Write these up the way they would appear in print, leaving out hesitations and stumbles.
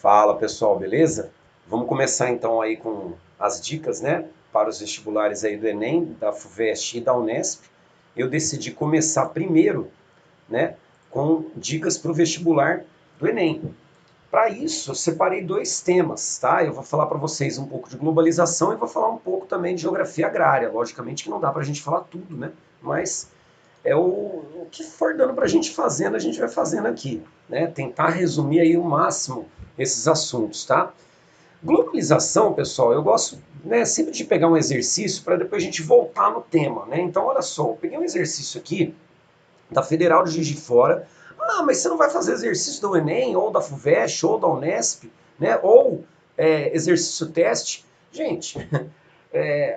Fala pessoal, beleza? Vamos começar então aí com as dicas, né, para os vestibulares aí do Enem, da FUVEST e da Unesp. Eu decidi começar primeiro, né, com dicas para o vestibular do Enem. Para isso, eu separei dois temas, tá? Eu vou falar para vocês um pouco de globalização e vou falar um pouco também de geografia agrária. Logicamente que não dá para a gente falar tudo, né? Mas o que for dando para a gente fazendo, a gente vai fazendo aqui, né? Tentar resumir aí o máximo esses assuntos, tá? Globalização, pessoal, eu gosto, né, sempre de pegar um exercício para depois a gente voltar no tema, né? Então, olha só, eu peguei um exercício aqui da Federal de Juiz de Fora. Ah, mas você não vai fazer exercício do Enem, ou da FUVEST, ou da Unesp, né? Ou exercício teste. Gente,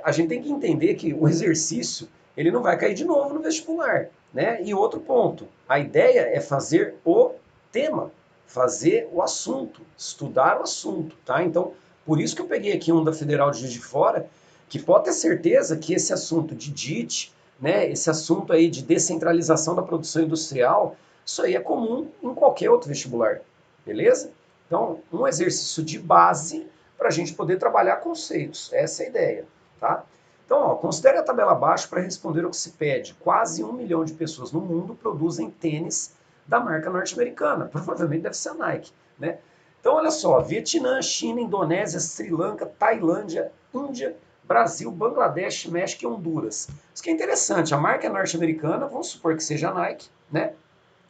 a gente tem que entender que o exercício ele não vai cair de novo no vestibular, né? E outro ponto, a ideia é fazer o tema, fazer o assunto, estudar o assunto, tá? Então, por isso que eu peguei aqui um da Federal de Juiz de Fora, que pode ter certeza que esse assunto de DIT, né, esse assunto aí de descentralização da produção industrial, isso aí é comum em qualquer outro vestibular, beleza? Então, um exercício de base para a gente poder trabalhar conceitos, essa é a ideia, tá? Então, ó, considere a tabela abaixo para responder o que se pede. Quase 1 milhão de pessoas no mundo produzem tênis da marca norte-americana. Provavelmente deve ser a Nike, né? Então, olha só, Vietnã, China, Indonésia, Sri Lanka, Tailândia, Índia, Brasil, Bangladesh, México e Honduras. Isso que é interessante, a marca é norte-americana, vamos supor que seja a Nike, né?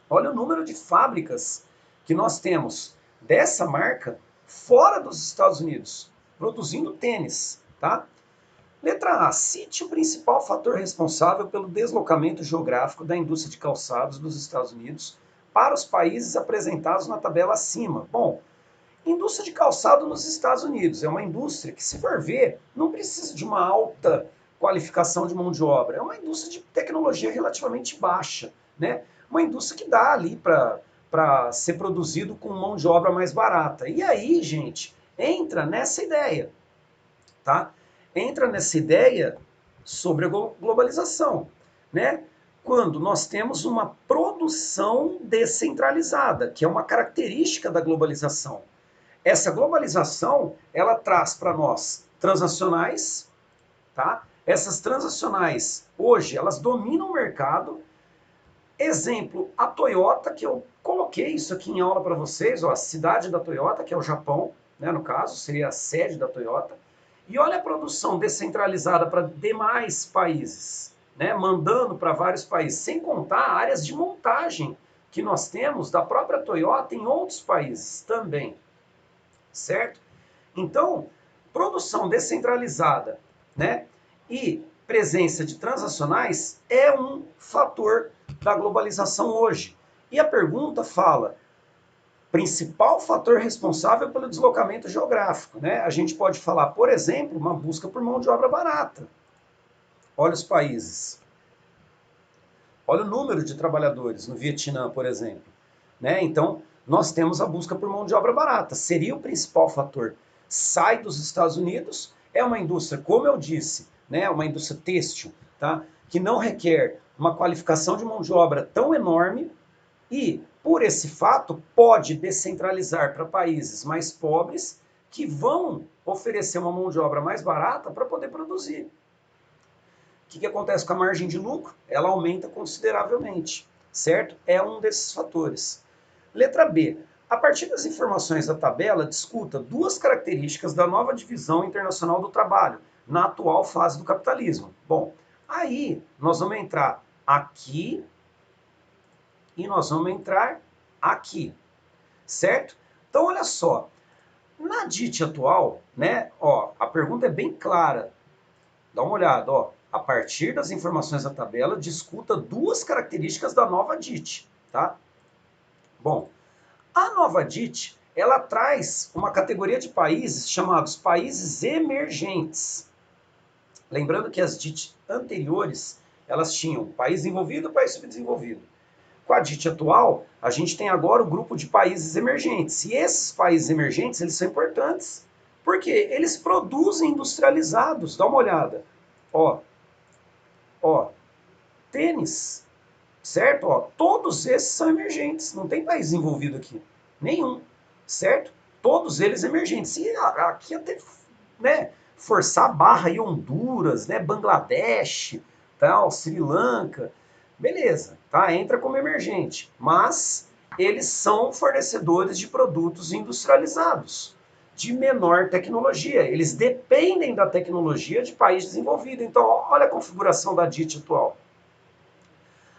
Olha o número de fábricas que nós temos dessa marca fora dos Estados Unidos, produzindo tênis, tá? Letra A. Cite o principal fator responsável pelo deslocamento geográfico da indústria de calçados dos Estados Unidos para os países apresentados na tabela acima. Bom, indústria de calçado nos Estados Unidos é uma indústria que, se for ver, não precisa de uma alta qualificação de mão de obra. É uma indústria de tecnologia relativamente baixa, né? Uma indústria que dá ali para ser produzido com mão de obra mais barata. E aí, gente, entra nessa ideia, tá? Entra nessa ideia sobre a globalização, né? Quando nós temos uma produção descentralizada, que é uma característica da globalização. Essa globalização, ela traz para nós transnacionais, tá? Essas transnacionais, hoje, elas dominam o mercado. Exemplo, a Toyota, que eu coloquei isso aqui em aula para vocês, ó, a cidade da Toyota, que é o Japão, né, no caso, seria a sede da Toyota. E olha a produção descentralizada para demais países, né, mandando para vários países, sem contar áreas de montagem que nós temos da própria Toyota em outros países também, certo? Então, produção descentralizada, né, e presença de transacionais é um fator da globalização hoje. E a pergunta fala, principal fator responsável pelo deslocamento geográfico, né? A gente pode falar, por exemplo, uma busca por mão de obra barata. Olha os países. Olha o número de trabalhadores no Vietnã, por exemplo, né? Então, nós temos a busca por mão de obra barata. Seria o principal fator. Sai dos Estados Unidos, é uma indústria, como eu disse, né, uma indústria têxtil, tá? Que não requer uma qualificação de mão de obra tão enorme e, por esse fato, pode descentralizar para países mais pobres que vão oferecer uma mão de obra mais barata para poder produzir. O que acontece com a margem de lucro? Ela aumenta consideravelmente, certo? É um desses fatores. Letra B. A partir das informações da tabela, discuta duas características da nova divisão internacional do trabalho, na atual fase do capitalismo. Bom, aí nós vamos entrar aqui e nós vamos entrar aqui, certo? Então, olha só, na DIT atual, né, ó, a pergunta é bem clara. Dá uma olhada, ó. A partir das informações da tabela, discuta duas características da nova DIT, tá? Bom, a nova DIT, ela traz uma categoria de países chamados países emergentes. Lembrando que as DIT anteriores, elas tinham país desenvolvido e país subdesenvolvido. Com a DIT atual, a gente tem agora o grupo de países emergentes. E esses países emergentes, eles são importantes, porque eles produzem industrializados. Dá uma olhada. Ó, tênis, certo? Ó, todos esses são emergentes, não tem país envolvido aqui, nenhum, certo? Todos eles emergentes. E aqui até, né, forçar a barra em Honduras, né, Bangladesh, tal, Sri Lanka, beleza, tá? Entra como emergente, mas eles são fornecedores de produtos industrializados, de menor tecnologia. Eles dependem da tecnologia de país desenvolvido. Então, olha a configuração da DIT atual.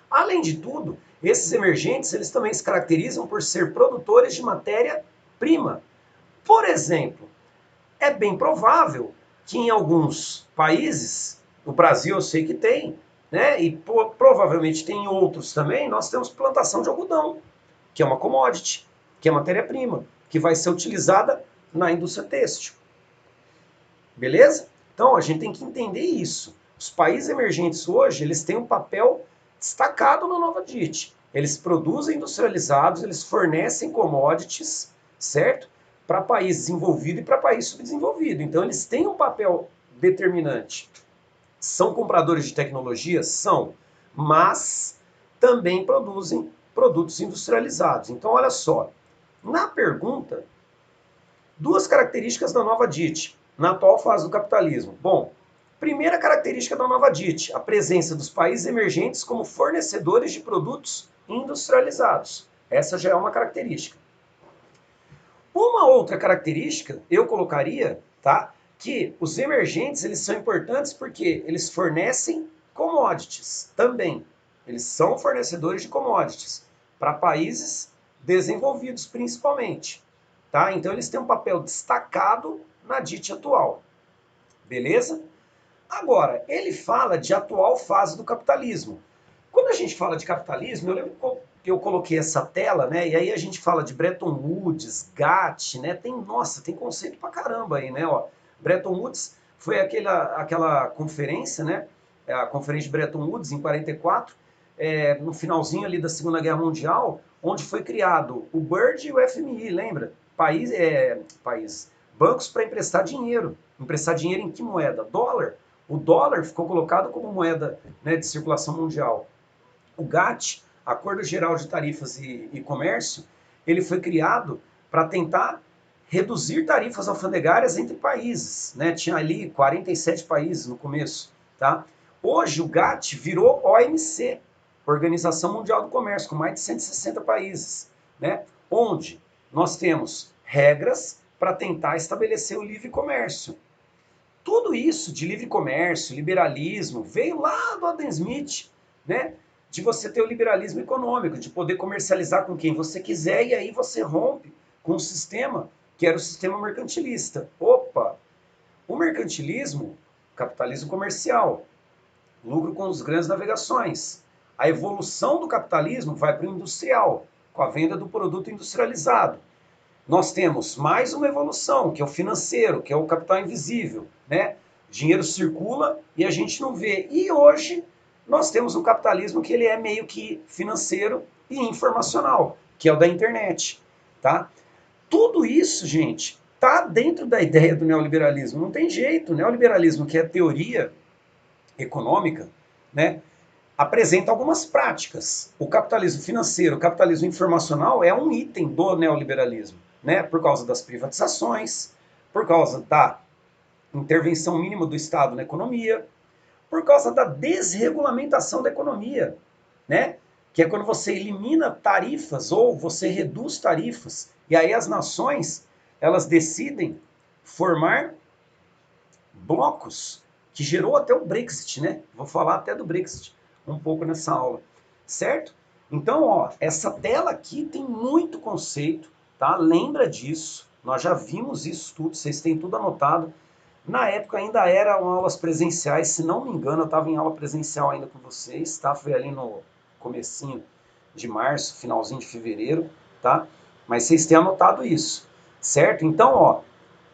Além de tudo, esses emergentes eles também se caracterizam por ser produtores de matéria-prima. Por exemplo, é bem provável que em alguns países, o Brasil eu sei que tem, né, e provavelmente tem em outros também, nós temos plantação de algodão, que é uma commodity, que é matéria-prima, que vai ser utilizada na indústria têxtil. Beleza? Então a gente tem que entender isso. Os países emergentes hoje, eles têm um papel destacado na nova DIT. Eles produzem industrializados, eles fornecem commodities, certo? Para país desenvolvido e para país subdesenvolvido. Então eles têm um papel determinante. São compradores de tecnologia? São, mas também produzem produtos industrializados. Então olha só, na pergunta, duas características da nova DIT na atual fase do capitalismo. Bom, primeira característica da nova DIT, a presença dos países emergentes como fornecedores de produtos industrializados. Essa já é uma característica. Uma outra característica, eu colocaria, tá, que os emergentes eles são importantes porque eles fornecem commodities também. Eles são fornecedores de commodities para países desenvolvidos principalmente. Tá? Então eles têm um papel destacado na DIT atual. Beleza? Agora, ele fala de atual fase do capitalismo. Quando a gente fala de capitalismo, eu lembro que eu coloquei essa tela, né? E aí a gente fala de Bretton Woods, GATT, né? Nossa, tem conceito pra caramba aí, né? Ó, Bretton Woods foi aquela conferência, né? A conferência de Bretton Woods em 44, no finalzinho ali da Segunda Guerra Mundial, onde foi criado o BIRD e o FMI, lembra? Bancos para emprestar dinheiro. Emprestar dinheiro em que moeda? Dólar. O dólar ficou colocado como moeda, né, de circulação mundial. O GATT, Acordo Geral de Tarifas e Comércio, ele foi criado para tentar reduzir tarifas alfandegárias entre países. Né? Tinha ali 47 países no começo. Tá? Hoje o GATT virou OMC, Organização Mundial do Comércio, com mais de 160 países, né? Onde nós temos regras para tentar estabelecer o livre comércio. Tudo isso de livre comércio, liberalismo, veio lá do Adam Smith, né? De você ter o liberalismo econômico, de poder comercializar com quem você quiser, e aí você rompe com o sistema que era o sistema mercantilista. Opa! O mercantilismo, capitalismo comercial, lucro com as grandes navegações. A evolução do capitalismo vai para o industrial, com a venda do produto industrializado. Nós temos mais uma evolução, que é o financeiro, que é o capital invisível, né? Dinheiro circula e a gente não vê. E hoje nós temos um capitalismo que ele é meio que financeiro e informacional, que é o da internet, tá? Tudo isso, gente, tá dentro da ideia do neoliberalismo. Não tem jeito. O neoliberalismo, que é teoria econômica, né, apresenta algumas práticas. O capitalismo financeiro, o capitalismo informacional é um item do neoliberalismo, né, por causa das privatizações, por causa da intervenção mínima do Estado na economia, por causa da desregulamentação da economia, né, que é quando você elimina tarifas ou você reduz tarifas, e aí as nações, elas decidem formar blocos, que gerou até o Brexit, né? Vou falar até do Brexit um pouco nessa aula, certo? Então, ó, essa tela aqui tem muito conceito, tá? Lembra disso, nós já vimos isso tudo, vocês têm tudo anotado. Na época ainda eram aulas presenciais, se não me engano, eu estava em aula presencial ainda com vocês, tá? Foi ali no comecinho de março, finalzinho de fevereiro, tá? Mas vocês têm anotado isso, certo? Então, ó,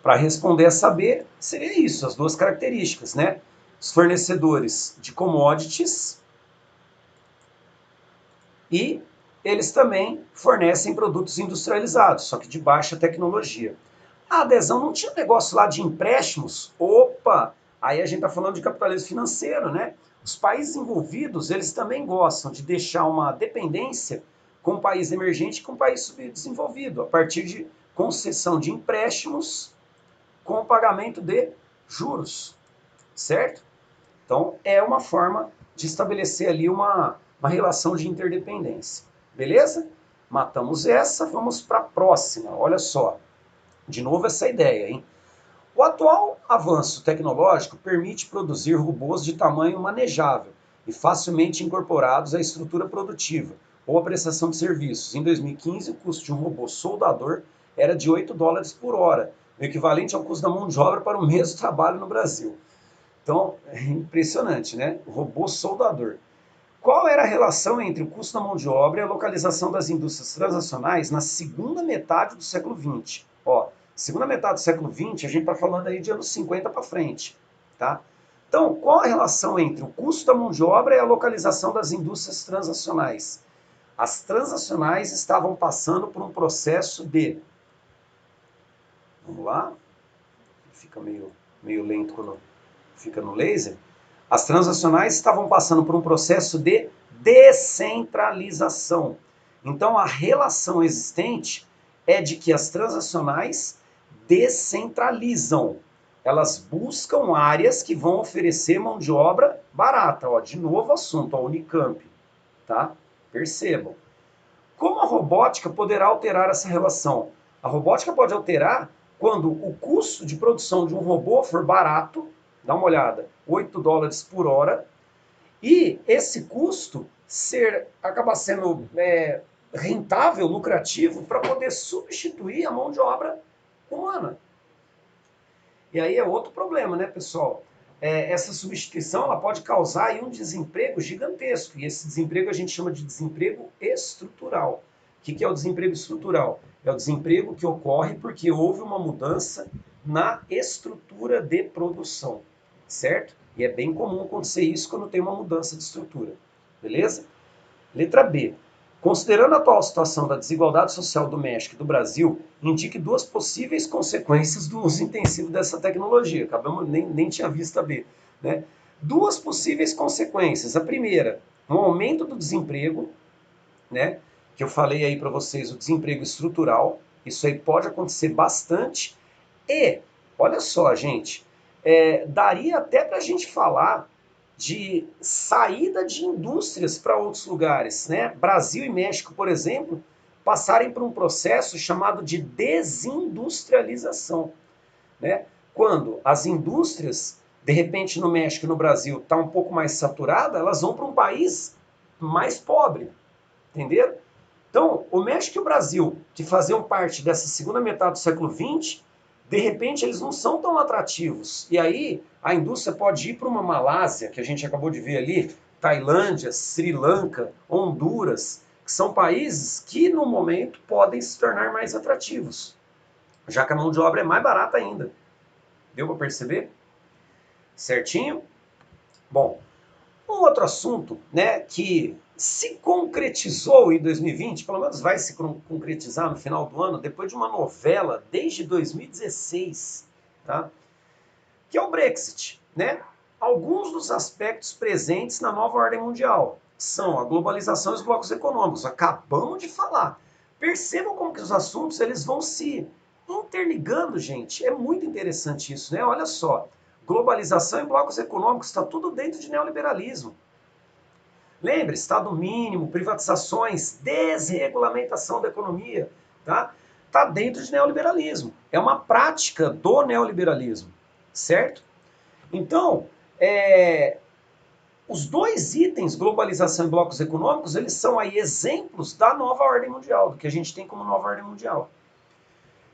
para responder a saber, seria isso, as duas características, né? Os fornecedores de commodities e eles também fornecem produtos industrializados, só que de baixa tecnologia. A adesão não tinha um negócio lá de empréstimos? Opa! Aí a gente está falando de capitalismo financeiro, né? Os países envolvidos, eles também gostam de deixar uma dependência com o país emergente e com o país subdesenvolvido, a partir de concessão de empréstimos com pagamento de juros, certo? Então, é uma forma de estabelecer ali uma relação de interdependência. Beleza? Matamos essa, vamos para a próxima. Olha só, de novo essa ideia, hein? O atual avanço tecnológico permite produzir robôs de tamanho manejável e facilmente incorporados à estrutura produtiva ou à prestação de serviços. Em 2015, o custo de um robô soldador era de $8 por hora, o equivalente ao custo da mão de obra para o mesmo trabalho no Brasil. Então, é impressionante, né? O robô soldador. Qual era a relação entre o custo da mão de obra e a localização das indústrias transacionais na segunda metade do século XX? Ó, segunda metade do século XX, a gente está falando aí de anos 50 para frente, tá? Então, qual a relação entre o custo da mão de obra e a localização das indústrias transacionais? As transacionais estavam passando por um processo de... Vamos lá? Fica meio lento quando fica no laser. As transacionais estavam passando por um processo de descentralização. Então, a relação existente é de que as transacionais descentralizam. Elas buscam áreas que vão oferecer mão de obra barata. Ó, de novo assunto, a Unicamp. Tá? Percebam. Como a robótica poderá alterar essa relação? A robótica pode alterar quando o custo de produção de um robô for barato, dá uma olhada, $8 por hora, e esse custo acaba sendo rentável, lucrativo, para poder substituir a mão de obra humana. E aí é outro problema, né, pessoal? Essa substituição ela pode causar aí um desemprego gigantesco, e esse desemprego a gente chama de desemprego estrutural. O que é o desemprego estrutural? É o desemprego que ocorre porque houve uma mudança na estrutura de produção, certo? E é bem comum acontecer isso quando tem uma mudança de estrutura, beleza? Letra B. Considerando a atual situação da desigualdade social do México e do Brasil, indique duas possíveis consequências do uso intensivo dessa tecnologia. Acabamos, nem tinha visto a B. Né? Duas possíveis consequências. A primeira, um aumento do desemprego, né? Que eu falei aí para vocês, o desemprego estrutural. Isso aí pode acontecer bastante. E, olha só, gente, daria até para a gente falar de saída de indústrias para outros lugares, né? Brasil e México, por exemplo, passarem por um processo chamado de desindustrialização, né? Quando as indústrias, de repente no México e no Brasil, está um pouco mais saturada, elas vão para um país mais pobre, entenderam? Então, o México e o Brasil, que faziam parte dessa segunda metade do século XX, de repente eles não são tão atrativos. E aí a indústria pode ir para uma Malásia, que a gente acabou de ver ali, Tailândia, Sri Lanka, Honduras, que são países que no momento podem se tornar mais atrativos, já que a mão de obra é mais barata ainda. Deu para perceber? Certinho? Bom, um outro assunto, né, que se concretizou em 2020, pelo menos vai se concretizar no final do ano, depois de uma novela desde 2016, tá? Que é o Brexit, né? Alguns dos aspectos presentes na nova ordem mundial são a globalização e os blocos econômicos. Acabamos de falar. Percebam como que os assuntos eles vão se interligando, gente. É muito interessante isso, né? Olha só. Globalização e blocos econômicos, está tudo dentro de neoliberalismo. Lembre, Estado mínimo, privatizações, desregulamentação da economia, tá? Está dentro de neoliberalismo. É uma prática do neoliberalismo, certo? Então, os dois itens, globalização e blocos econômicos, eles são aí exemplos da nova ordem mundial, do que a gente tem como nova ordem mundial,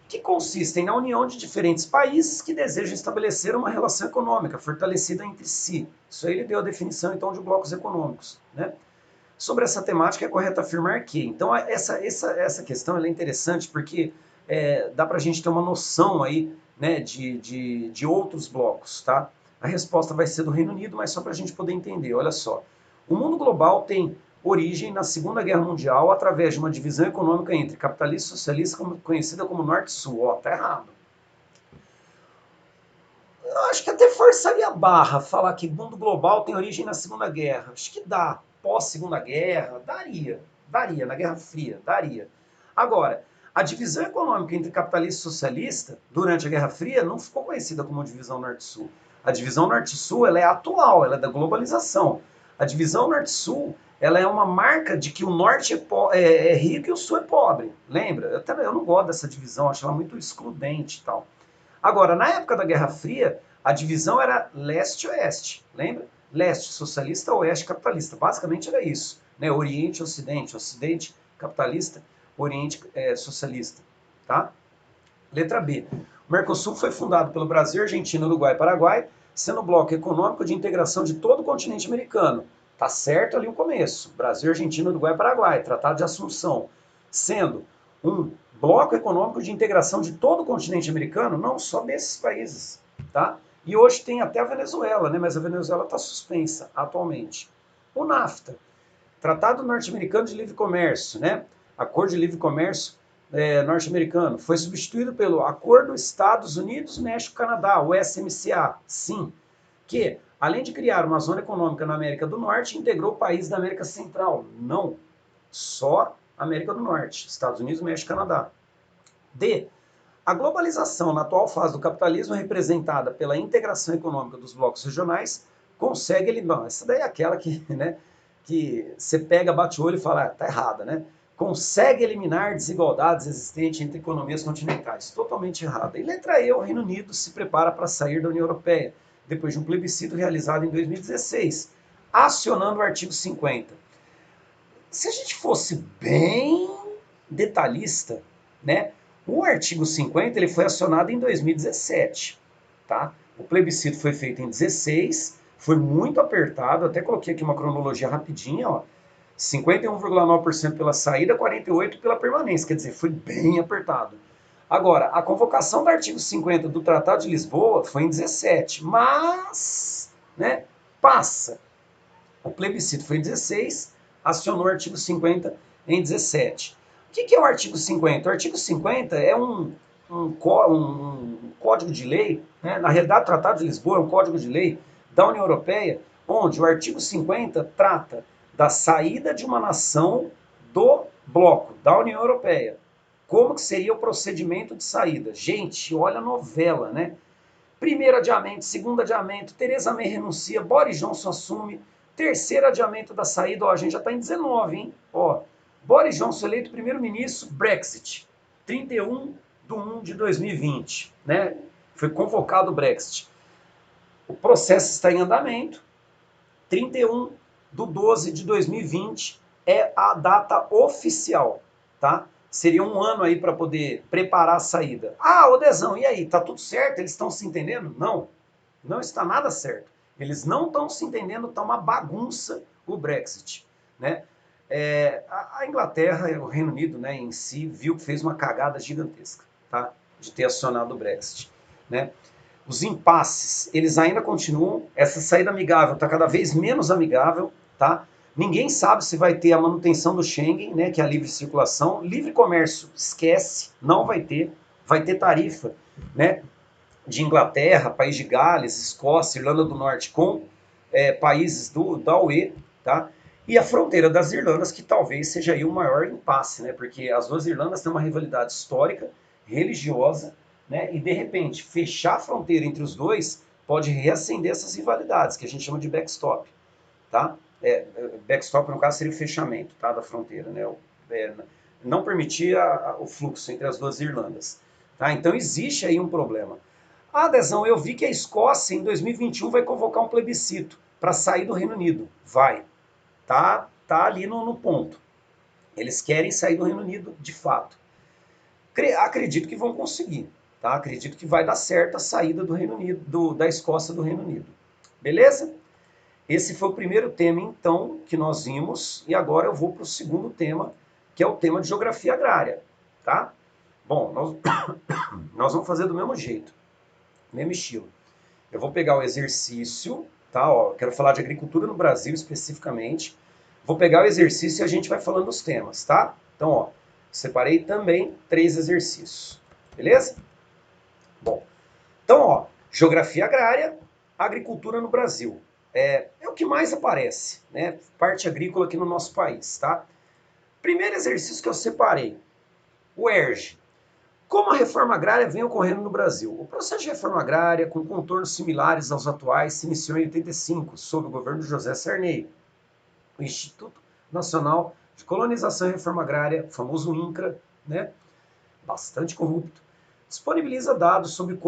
que consistem na união de diferentes países que desejam estabelecer uma relação econômica fortalecida entre si. Isso aí ele deu a definição, então, de blocos econômicos, né? Sobre essa temática é correto afirmar que, então, essa questão é interessante porque dá para a gente ter uma noção aí, né, de outros blocos, tá? A resposta vai ser do Reino Unido, mas só para a gente poder entender, olha só. O mundo global tem origem na Segunda Guerra Mundial através de uma divisão econômica entre capitalista e socialista conhecida como Norte e Sul. Ó, tá errado. Eu acho que até forçaria a barra falar que o mundo global tem origem na Segunda Guerra. Acho que dá. Pós-Segunda Guerra, daria. Daria, na Guerra Fria, daria. Agora, A divisão econômica entre capitalista e socialista, durante a Guerra Fria, não ficou conhecida como divisão Norte-Sul. A divisão Norte-Sul ela é atual, ela é da globalização. A divisão Norte-Sul ela é uma marca de que o Norte é rico e o Sul é pobre. Lembra? Eu não gosto dessa divisão, acho ela muito excludente e tal. Agora, na época da Guerra Fria, a divisão era leste-oeste, lembra? Leste socialista, oeste capitalista. Basicamente era isso, né? Oriente, Ocidente, Ocidente capitalista, Oriente socialista, tá? Letra B. O Mercosul foi fundado pelo Brasil, Argentina, Uruguai e Paraguai, sendo o bloco econômico de integração de todo o continente americano. Tá certo ali o começo. Brasil, Argentina, Uruguai e Paraguai, Tratado de Assunção. Sendo um bloco econômico de integração de todo o continente americano, não só desses países, tá? E hoje tem até a Venezuela, né? Mas a Venezuela está suspensa atualmente. O NAFTA, Tratado Norte-Americano de Livre Comércio, né? Acordo de Livre Comércio norte-americano, foi substituído pelo Acordo Estados Unidos-México-Canadá, o SMCA, sim, que, além de criar uma zona econômica na América do Norte, integrou países da América Central. Não, só América do Norte, Estados Unidos, México e Canadá. D. A globalização na atual fase do capitalismo, representada pela integração econômica dos blocos regionais, consegue eliminar. Essa daí é aquela que, né, que você pega, bate o olho e fala, tá errada, né? Consegue eliminar desigualdades existentes entre economias continentais. Totalmente errada. E letra E, o Reino Unido se prepara para sair da União Europeia, depois de um plebiscito realizado em 2016, acionando o artigo 50. Se a gente fosse bem detalhista, né? O artigo 50 ele foi acionado em 2017, tá? O plebiscito foi feito em 16, foi muito apertado, até coloquei aqui uma cronologia rapidinha, ó. 51,9% pela saída, 48% pela permanência, quer dizer, foi bem apertado. Agora, a convocação do artigo 50 do Tratado de Lisboa foi em 17, mas, né, passa. O plebiscito foi em 16, acionou o artigo 50 em 17. O que é o artigo 50? O artigo 50 é um código de lei, né? Na realidade o Tratado de Lisboa é um código de lei da União Europeia, onde o artigo 50 trata da saída de uma nação do bloco, da União Europeia. Como que seria o procedimento de saída? Gente, olha a novela, né? Primeiro adiamento, segundo adiamento, Theresa May renuncia, Boris Johnson assume, terceiro adiamento da saída, ó, a gente já está em 19, hein? Ó, Boris Johnson eleito primeiro-ministro, Brexit, 31/1/2020, né? Foi convocado o Brexit. O processo está em andamento, 31/12/2020 é a data oficial, tá? Seria um ano aí para poder preparar a saída. Ah, Odezão, e aí, tá tudo certo? Eles estão se entendendo? Não, não está nada certo. Eles não estão se entendendo, está uma bagunça o Brexit, né? A Inglaterra, o Reino Unido, né, em si, viu que fez uma cagada gigantesca, tá? De ter acionado o Brexit, né? Os impasses, eles ainda continuam, essa saída amigável está cada vez menos amigável, tá? Ninguém sabe se vai ter a manutenção do Schengen, né, que é a livre circulação. Livre comércio, esquece, não vai ter tarifa, né, de Inglaterra, País de Gales, Escócia, Irlanda do Norte com países da UE, tá? E a fronteira das Irlandas, que talvez seja aí o maior impasse, né? Porque as duas Irlandas têm uma rivalidade histórica, religiosa, né? E de repente, fechar a fronteira entre os dois pode reacender essas rivalidades, que a gente chama de backstop, tá? Backstop, no caso, seria o fechamento, tá, da fronteira, né? Não permitir o fluxo entre as duas Irlandas, tá? Então existe aí um problema. A adesão, eu vi que a Escócia em 2021 vai convocar um plebiscito para sair do Reino Unido. Vai. Tá ali no ponto. Eles querem sair do Reino Unido de fato. Acredito que vão conseguir, tá? Acredito que vai dar certo a saída do Reino Unido, da Escócia do Reino Unido. Beleza? Esse foi o primeiro tema, então, que nós vimos, e agora eu vou para o segundo tema, que é o tema de geografia agrária, tá? Bom, nós vamos fazer do mesmo jeito, mesmo estilo. Eu vou pegar o exercício, tá? Ó, quero falar de agricultura no Brasil especificamente. Vou pegar o exercício e a gente vai falando os temas, tá? Então, ó, separei também 3 exercícios, beleza? Bom, então, ó, geografia agrária, agricultura no Brasil. É o que mais aparece, né? Parte agrícola aqui no nosso país, tá? Primeiro exercício que eu separei. UERJ. Como a reforma agrária vem ocorrendo no Brasil? O processo de reforma agrária, com contornos similares aos atuais, se iniciou em 85, sob o governo de José Sarney. O Instituto Nacional de Colonização e Reforma Agrária, famoso INCRA, né, bastante corrupto, disponibiliza dados sobre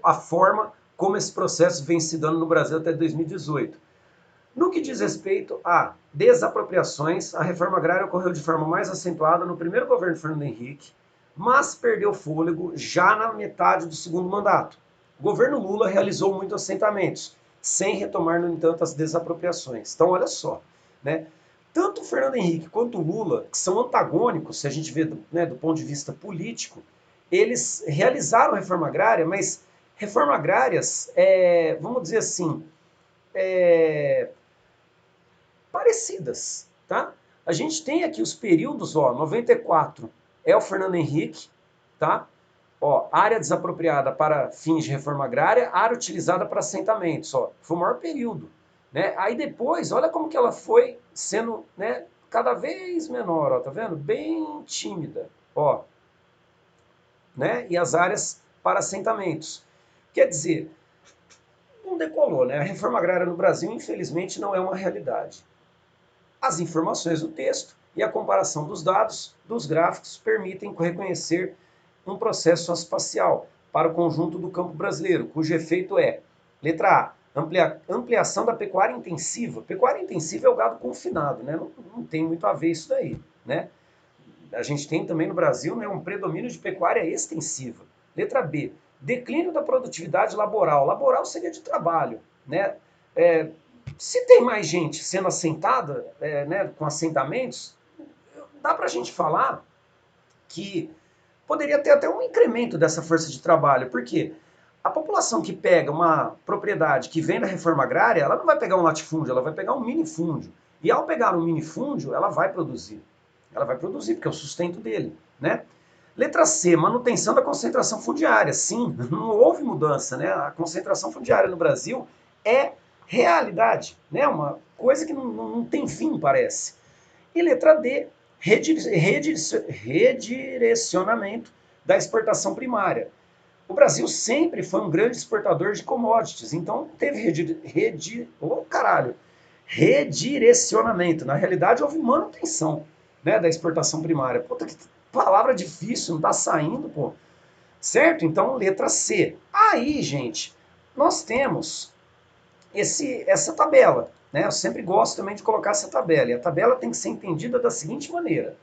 a forma como esse processo vem se dando no Brasil até 2018. No que diz respeito a desapropriações, a reforma agrária ocorreu de forma mais acentuada no primeiro governo de Fernando Henrique, mas perdeu fôlego já na metade do segundo mandato. O governo Lula realizou muitos assentamentos, sem retomar, no entanto, as desapropriações. Então, olha só, né? Tanto o Fernando Henrique quanto o Lula, que são antagônicos, se a gente vê do ponto de vista político, eles realizaram reforma agrária, mas reforma agrárias, vamos dizer assim, parecidas, tá? A gente tem aqui os períodos, ó, 94 é o Fernando Henrique, tá? Ó, área desapropriada para fins de reforma agrária, área utilizada para assentamentos, ó, foi o maior período, né? Aí depois, olha como que ela foi sendo, né, cada vez menor, ó, tá vendo? Bem tímida, ó, né? E as áreas para assentamentos. Quer dizer, não decolou, né? A reforma agrária no Brasil, infelizmente, não é uma realidade. As informações do texto e a comparação dos dados dos gráficos permitem reconhecer um processo espacial para o conjunto do campo brasileiro, cujo efeito é, letra A, ampliação da pecuária intensiva. Pecuária intensiva é o gado confinado, né? Não tem muito a ver isso daí, né? A gente tem também no Brasil, né, um predomínio de pecuária extensiva. Letra B, declínio da produtividade laboral. Laboral seria de trabalho, né? Se tem mais gente sendo assentada, né, com assentamentos, dá para a gente falar que poderia ter até um incremento dessa força de trabalho. Por quê? A população que pega uma propriedade que vem da reforma agrária, ela não vai pegar um latifúndio, ela vai pegar um minifúndio. E ao pegar um minifúndio, ela vai produzir. Ela vai produzir, porque é o sustento dele, né? Letra C, manutenção da concentração fundiária. Sim, não houve mudança, né? A concentração fundiária no Brasil é realidade, né? Uma coisa que não tem fim, parece. E letra D, redirecionamento da exportação primária. O Brasil sempre foi um grande exportador de commodities, então teve redirecionamento. Na realidade, houve manutenção, né, da exportação primária. Puta, que palavra difícil, não está saindo, pô. Certo? Então, letra C. Aí, gente, nós temos essa tabela. Né? Eu sempre gosto também de colocar essa tabela. E a tabela tem que ser entendida da seguinte maneira: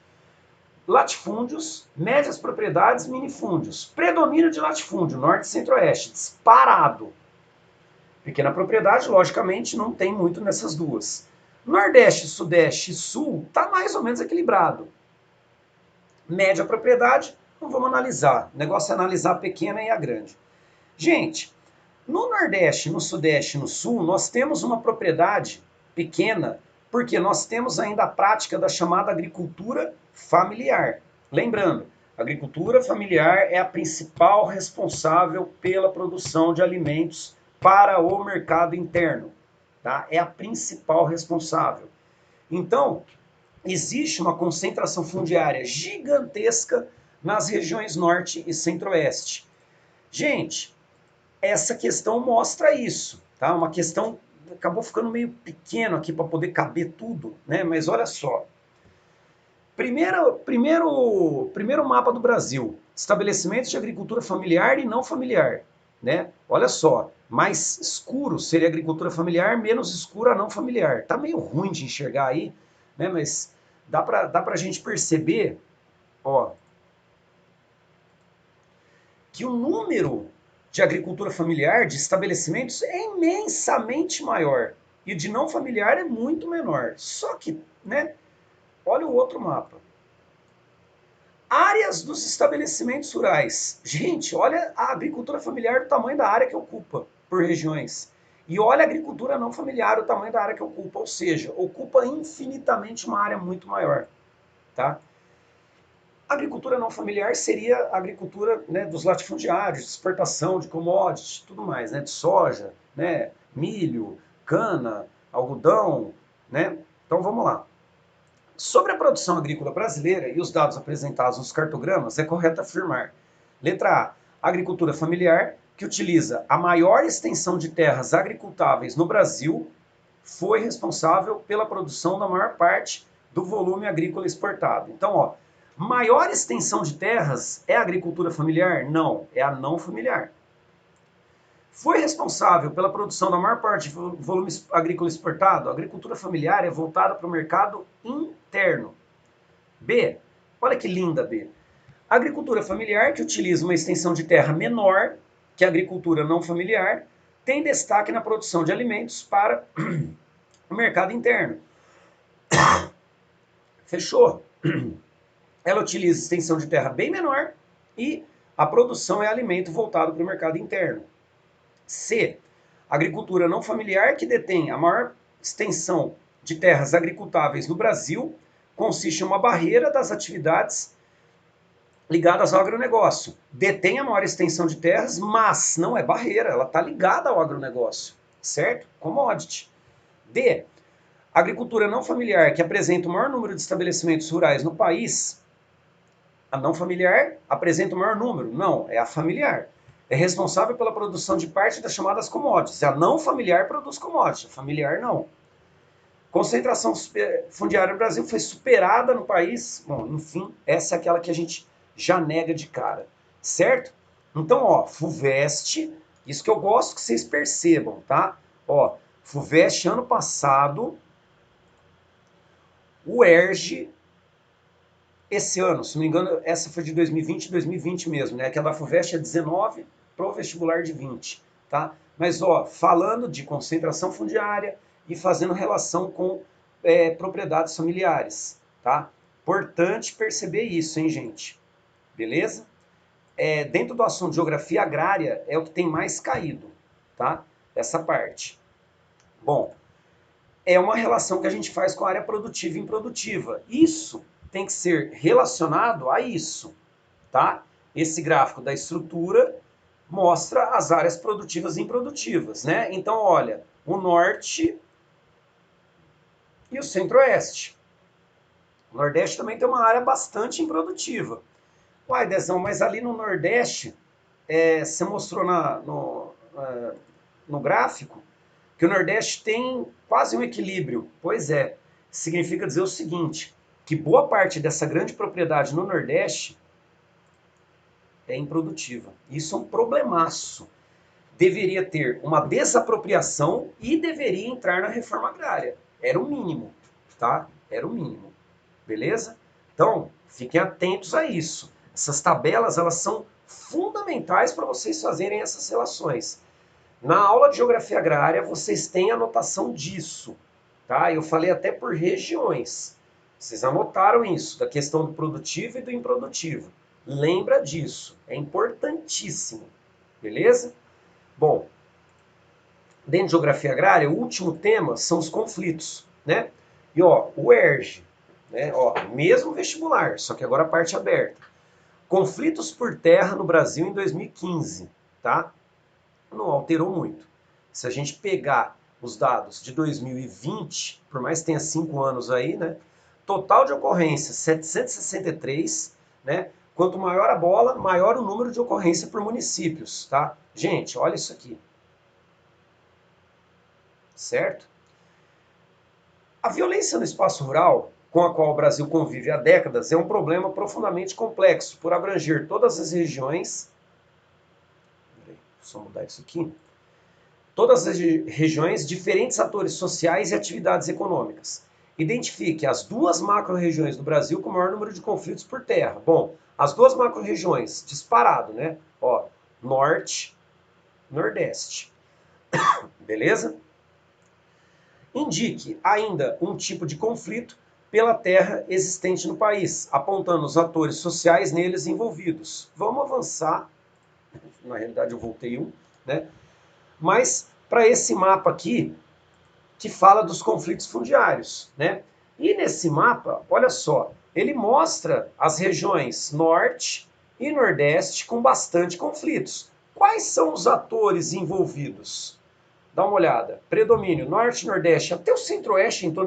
latifúndios, médias propriedades, minifúndios. Predomínio de latifúndio, norte, centro-oeste, disparado. Pequena propriedade, logicamente, não tem muito nessas duas. Nordeste, Sudeste e Sul está mais ou menos equilibrado. Média propriedade, não vamos analisar. O negócio é analisar a pequena e a grande. Gente, no Nordeste, no Sudeste e no Sul, nós temos uma propriedade pequena, porque nós temos ainda a prática da chamada agricultura familiar. Lembrando, a agricultura familiar é a principal responsável pela produção de alimentos para o mercado interno. Tá? É a principal responsável. Então, existe uma concentração fundiária gigantesca nas regiões norte e centro-oeste. Gente, essa questão mostra isso, tá? Uma questão acabou ficando meio pequeno aqui para poder caber tudo, né? Mas olha só. Primeiro mapa do Brasil, estabelecimentos de agricultura familiar e não familiar, né? Olha só, mais escuro seria a agricultura familiar, menos escuro a não familiar. Tá meio ruim de enxergar aí, né? Mas dá pra gente perceber, ó, que o número de agricultura familiar, de estabelecimentos, é imensamente maior. E de não familiar é muito menor. Só que, né, olha o outro mapa. Áreas dos estabelecimentos rurais. Gente, olha a agricultura familiar do tamanho da área que ocupa por regiões. E olha a agricultura não familiar, o tamanho da área que ocupa. Ou seja, ocupa infinitamente uma área muito maior. Tá? A agricultura não familiar seria a agricultura, né, dos latifundiários, de exportação de commodities, tudo mais, né, de soja, né, milho, cana, algodão, né? Então vamos lá. Sobre a produção agrícola brasileira e os dados apresentados nos cartogramas, é correto afirmar: letra A, agricultura familiar, que utiliza a maior extensão de terras agricultáveis no Brasil, foi responsável pela produção da maior parte do volume agrícola exportado. Então, ó, maior extensão de terras é a agricultura familiar? Não, é a não familiar. Foi responsável pela produção da maior parte do volume agrícola exportado? A agricultura familiar é voltada para o mercado interno. B, olha que linda B. A agricultura familiar, que utiliza uma extensão de terra menor que a agricultura não familiar, tem destaque na produção de alimentos para o mercado interno. Fechou? Ela utiliza extensão de terra bem menor e a produção é alimento voltado para o mercado interno. C, agricultura não familiar, que detém a maior extensão de terras agricultáveis no Brasil, consiste em uma barreira das atividades ligadas ao agronegócio. Detém a maior extensão de terras, mas não é barreira, ela está ligada ao agronegócio, certo? Commodity. D, agricultura não familiar, que apresenta o maior número de estabelecimentos rurais no país. A não familiar apresenta o maior número? Não, é a familiar. É responsável pela produção de parte das chamadas commodities. A não familiar produz commodities, a familiar não. Concentração fundiária no Brasil foi superada no país. Bom, enfim, essa é aquela que a gente já nega de cara, certo? Então, ó, FUVEST, isso que eu gosto que vocês percebam, tá? Ó, FUVEST ano passado, o ERJ esse ano, se não me engano, essa foi de 2020 mesmo, né? Que a da FUVEST é 19 pro vestibular de 20, tá? Mas, ó, falando de concentração fundiária e fazendo relação com propriedades familiares, tá? Importante perceber isso, hein, gente? Beleza? Dentro do assunto de geografia agrária é o que tem mais caído, tá? Essa parte. Bom, é uma relação que a gente faz com a área produtiva e improdutiva. Isso tem que ser relacionado a isso, tá? Esse gráfico da estrutura mostra as áreas produtivas e improdutivas, né? Então, olha, o norte e o centro-oeste. O nordeste também tem uma área bastante improdutiva. Uai, Dezão, mas ali no nordeste, você mostrou no gráfico, que o Nordeste tem quase um equilíbrio. Pois é, significa dizer o seguinte, que boa parte dessa grande propriedade no Nordeste é improdutiva. Isso é um problemaço. Deveria ter uma desapropriação e deveria entrar na reforma agrária. Era o mínimo, tá? Era o mínimo. Beleza? Então, fiquem atentos a isso. Essas tabelas, elas são fundamentais para vocês fazerem essas relações. Na aula de geografia agrária, vocês têm anotação disso, tá? Eu falei até por regiões. Vocês anotaram isso, da questão do produtivo e do improdutivo. Lembra disso, é importantíssimo, beleza? Bom, dentro de geografia agrária, o último tema são os conflitos, né? E ó, o ERJ, né? Ó, mesmo vestibular, só que agora a parte aberta. Conflitos por terra no Brasil em 2015, tá? Não alterou muito. Se a gente pegar os dados de 2020, por mais que tenha 5 anos aí, né? Total de ocorrências 763, né? Quanto maior a bola, maior o número de ocorrência por municípios, tá? Gente, olha isso aqui. Certo? A violência no espaço rural, com a qual o Brasil convive há décadas, é um problema profundamente complexo, por abranger todas as regiões. Peraí, só mudar isso aqui. Todas as regiões, diferentes atores sociais e atividades econômicas. Identifique as duas macro-regiões do Brasil com o maior número de conflitos por terra. Bom, as duas macro-regiões, disparado, né? Ó, Norte, Nordeste. Beleza? Indique ainda um tipo de conflito pela terra existente no país, apontando os atores sociais neles envolvidos. Vamos avançar. Na realidade eu voltei um, né? Mas para esse mapa aqui, que fala dos conflitos fundiários, né? E nesse mapa, olha só, ele mostra as regiões Norte e Nordeste com bastante conflitos. Quais são os atores envolvidos? Dá uma olhada. Predomínio Norte e Nordeste, até o Centro-Oeste entrou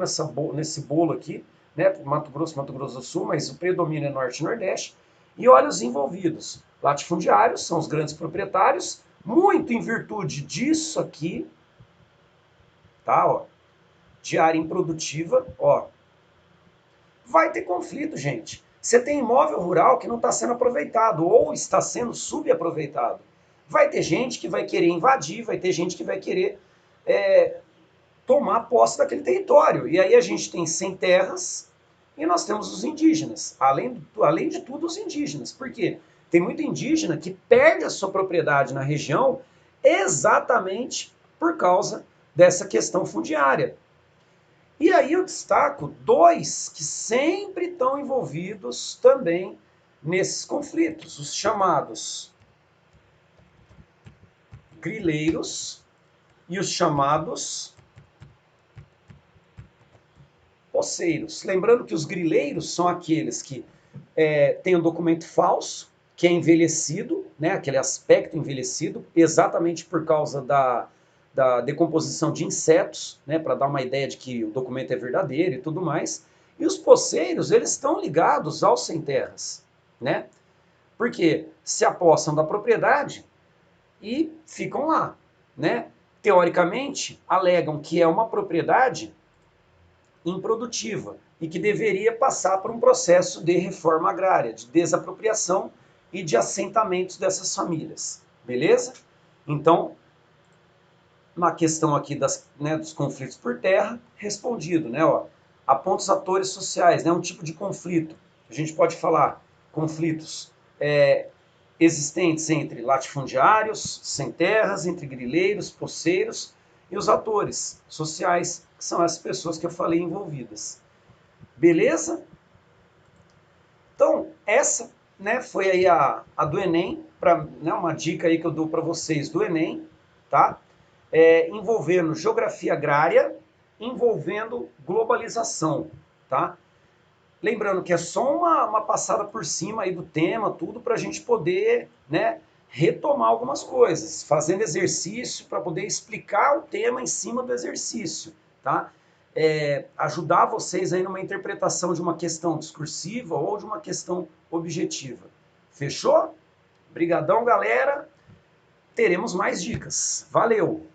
nesse bolo aqui, né? Mato Grosso do Sul, mas o predomínio é Norte e Nordeste. E olha os envolvidos. Latifundiários são os grandes proprietários, muito em virtude disso aqui, tá? Ó, de área improdutiva, ó. Vai ter conflito, gente. Você tem imóvel rural que não está sendo aproveitado ou está sendo subaproveitado. Vai ter gente que vai querer invadir, vai ter gente que vai querer tomar posse daquele território. E aí a gente tem sem terras e nós temos os indígenas. Além de tudo, os indígenas. Por quê? Tem muito indígena que perde a sua propriedade na região exatamente por causa dessa questão fundiária. E aí eu destaco dois que sempre estão envolvidos também nesses conflitos, os chamados grileiros e os chamados poceiros. Lembrando que os grileiros são aqueles que têm um documento falso, que é envelhecido, né, aquele aspecto envelhecido, exatamente por causa da decomposição de insetos, né, para dar uma ideia de que o documento é verdadeiro e tudo mais. E os poceiros, eles estão ligados aos sem-terras, né? Porque se apossam da propriedade e ficam lá, né? Teoricamente, alegam que é uma propriedade improdutiva e que deveria passar por um processo de reforma agrária, de desapropriação e de assentamentos dessas famílias, beleza? Então, na questão aqui dos conflitos por terra, respondido, né? Ó, aponta os atores sociais, né? Um tipo de conflito. A gente pode falar conflitos existentes entre latifundiários, sem terras, entre grileiros, poceiros e os atores sociais, que são as pessoas que eu falei envolvidas. Beleza? Então, essa, né, foi aí a do Enem, uma dica aí que eu dou para vocês do Enem, tá? Envolvendo geografia agrária, envolvendo globalização, tá? Lembrando que é só uma passada por cima aí do tema, tudo para a gente poder, né, retomar algumas coisas, fazendo exercício para poder explicar o tema em cima do exercício, tá? Ajudar vocês aí numa interpretação de uma questão discursiva ou de uma questão objetiva. Fechou? Brigadão, galera. Teremos mais dicas. Valeu!